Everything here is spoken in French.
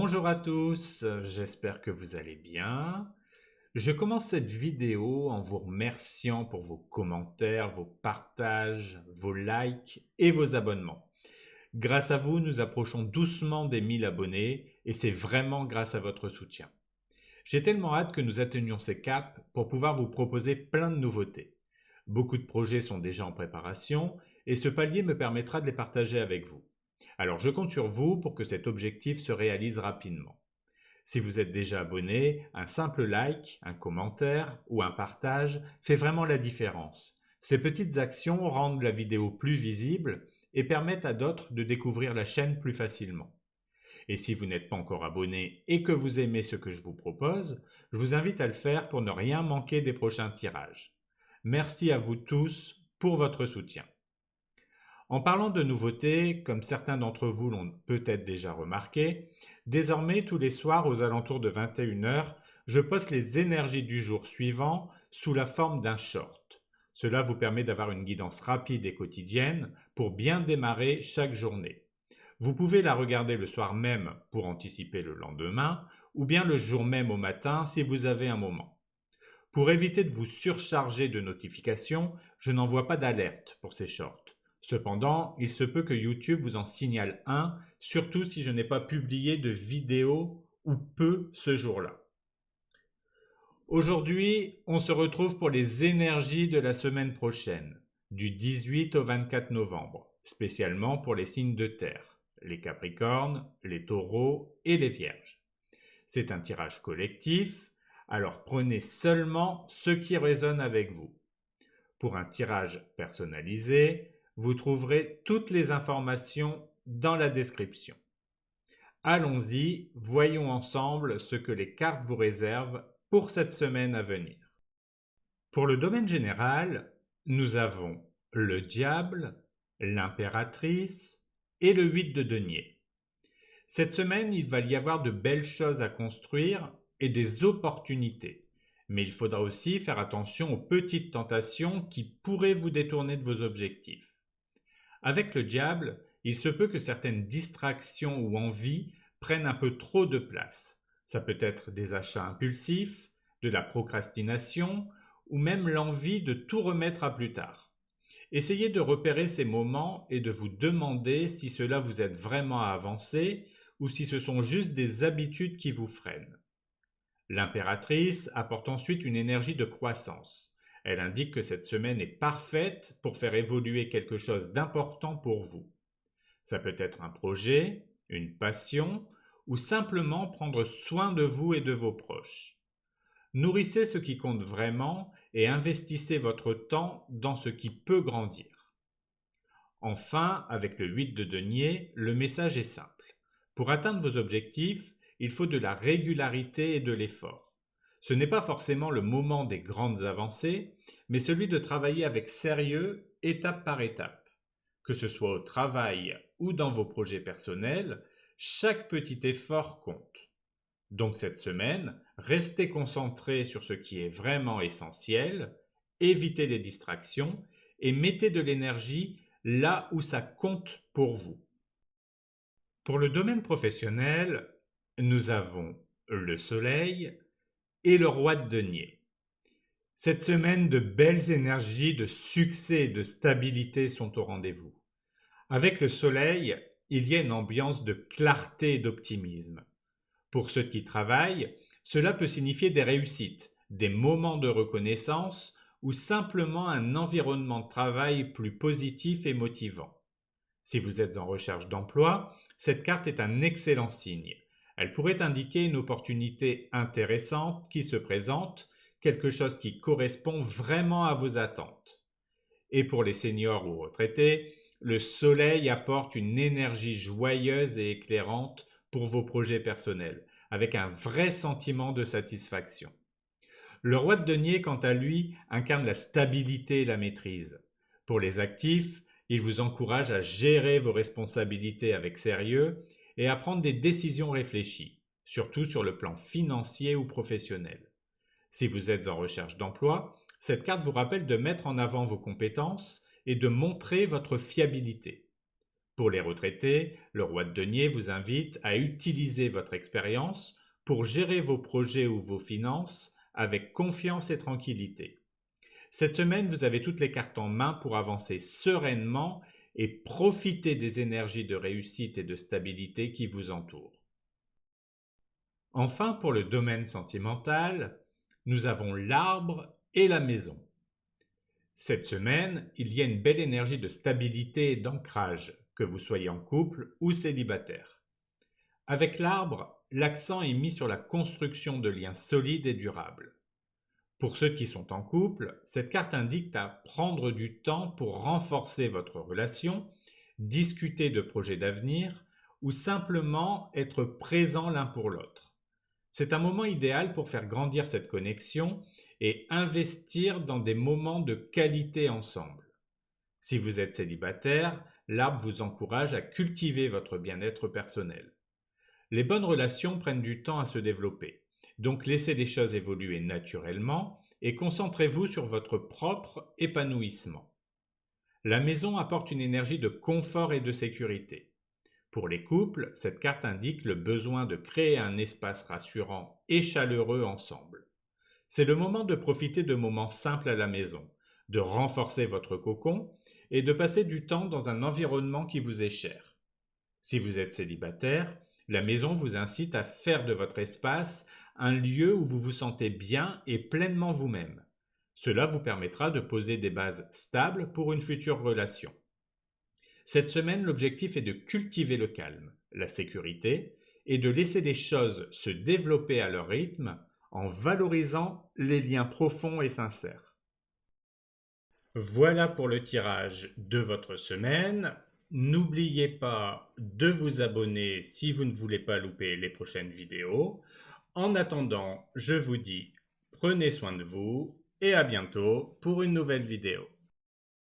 Bonjour à tous, j'espère que vous allez bien. Je commence cette vidéo en vous remerciant pour vos commentaires, vos partages, vos likes et vos abonnements. Grâce à vous, nous approchons doucement des 1000 abonnés et c'est vraiment grâce à votre soutien. J'ai tellement hâte que nous atteignions ces caps pour pouvoir vous proposer plein de nouveautés. Beaucoup de projets sont déjà en préparation et ce palier me permettra de les partager avec vous. Alors je compte sur vous pour que cet objectif se réalise rapidement. Si vous êtes déjà abonné, un simple like, un commentaire ou un partage fait vraiment la différence. Ces petites actions rendent la vidéo plus visible et permettent à d'autres de découvrir la chaîne plus facilement. Et si vous n'êtes pas encore abonné et que vous aimez ce que je vous propose, je vous invite à le faire pour ne rien manquer des prochains tirages. Merci à vous tous pour votre soutien. En parlant de nouveautés, comme certains d'entre vous l'ont peut-être déjà remarqué, désormais tous les soirs aux alentours de 21 heures, je poste les énergies du jour suivant sous la forme d'un short. Cela vous permet d'avoir une guidance rapide et quotidienne pour bien démarrer chaque journée. Vous pouvez la regarder le soir même pour anticiper le lendemain ou bien le jour même au matin si vous avez un moment. Pour éviter de vous surcharger de notifications, je n'envoie pas d'alerte pour ces shorts. Cependant, il se peut que YouTube vous en signale un, surtout si je n'ai pas publié de vidéo ou peu ce jour-là. Aujourd'hui, on se retrouve pour les énergies de la semaine prochaine, du 18 au 24 novembre, spécialement pour les signes de terre, les Capricornes, les Taureaux et les Vierges. C'est un tirage collectif, alors prenez seulement ce qui résonne avec vous. Pour un tirage personnalisé, vous trouverez toutes les informations dans la description. Allons-y, voyons ensemble ce que les cartes vous réservent pour cette semaine à venir. Pour le domaine général, nous avons le diable, l'impératrice et le 8 de denier. Cette semaine, il va y avoir de belles choses à construire et des opportunités. Mais il faudra aussi faire attention aux petites tentations qui pourraient vous détourner de vos objectifs. Avec le diable, il se peut que certaines distractions ou envies prennent un peu trop de place. Ça peut être des achats impulsifs, de la procrastination ou même l'envie de tout remettre à plus tard. Essayez de repérer ces moments et de vous demander si cela vous aide vraiment à avancer ou si ce sont juste des habitudes qui vous freinent. L'impératrice apporte ensuite une énergie de croissance. Elle indique que cette semaine est parfaite pour faire évoluer quelque chose d'important pour vous. Ça peut être un projet, une passion ou simplement prendre soin de vous et de vos proches. Nourrissez ce qui compte vraiment et investissez votre temps dans ce qui peut grandir. Enfin, avec le 8 de denier, le message est simple. Pour atteindre vos objectifs, il faut de la régularité et de l'effort. Ce n'est pas forcément le moment des grandes avancées, mais celui de travailler avec sérieux, étape par étape. Que ce soit au travail ou dans vos projets personnels, chaque petit effort compte. Donc cette semaine, restez concentré sur ce qui est vraiment essentiel, évitez les distractions et mettez de l'énergie là où ça compte pour vous. Pour le domaine professionnel, nous avons le Soleil et le Roi de denier. Cette semaine, de belles énergies de succès et de stabilité sont au rendez-vous. Avec le Soleil, il y a une ambiance de clarté et d'optimisme. Pour ceux qui travaillent, cela peut signifier des réussites, des moments de reconnaissance ou simplement un environnement de travail plus positif et motivant. Si vous êtes en recherche d'emploi, cette carte est un excellent signe. Elle pourrait indiquer une opportunité intéressante qui se présente, quelque chose qui correspond vraiment à vos attentes. Et pour les seniors ou retraités, le soleil apporte une énergie joyeuse et éclairante pour vos projets personnels, avec un vrai sentiment de satisfaction. Le roi de denier, quant à lui, incarne la stabilité et la maîtrise. Pour les actifs, il vous encourage à gérer vos responsabilités avec sérieux et à prendre des décisions réfléchies, surtout sur le plan financier ou professionnel. Si vous êtes en recherche d'emploi, cette carte vous rappelle de mettre en avant vos compétences et de montrer votre fiabilité. Pour les retraités, le roi de denier vous invite à utiliser votre expérience pour gérer vos projets ou vos finances avec confiance et tranquillité. Cette semaine, vous avez toutes les cartes en main pour avancer sereinement et profiter des énergies de réussite et de stabilité qui vous entourent. Enfin, pour le domaine sentimental, nous avons l'arbre et la maison. Cette semaine, il y a une belle énergie de stabilité et d'ancrage, que vous soyez en couple ou célibataire. Avec l'arbre, l'accent est mis sur la construction de liens solides et durables. Pour ceux qui sont en couple, cette carte indique à prendre du temps pour renforcer votre relation, discuter de projets d'avenir ou simplement être présent l'un pour l'autre. C'est un moment idéal pour faire grandir cette connexion et investir dans des moments de qualité ensemble. Si vous êtes célibataire, l'arbre vous encourage à cultiver votre bien-être personnel. Les bonnes relations prennent du temps à se développer, donc laissez les choses évoluer naturellement et concentrez-vous sur votre propre épanouissement. La maison apporte une énergie de confort et de sécurité. Pour les couples, cette carte indique le besoin de créer un espace rassurant et chaleureux ensemble. C'est le moment de profiter de moments simples à la maison, de renforcer votre cocon et de passer du temps dans un environnement qui vous est cher. Si vous êtes célibataire, la maison vous incite à faire de votre espace un lieu où vous vous sentez bien et pleinement vous-même. Cela vous permettra de poser des bases stables pour une future relation. Cette semaine, l'objectif est de cultiver le calme, la sécurité et de laisser les choses se développer à leur rythme en valorisant les liens profonds et sincères. Voilà pour le tirage de votre semaine. N'oubliez pas de vous abonner si vous ne voulez pas louper les prochaines vidéos. En attendant, je vous dis prenez soin de vous et à bientôt pour une nouvelle vidéo.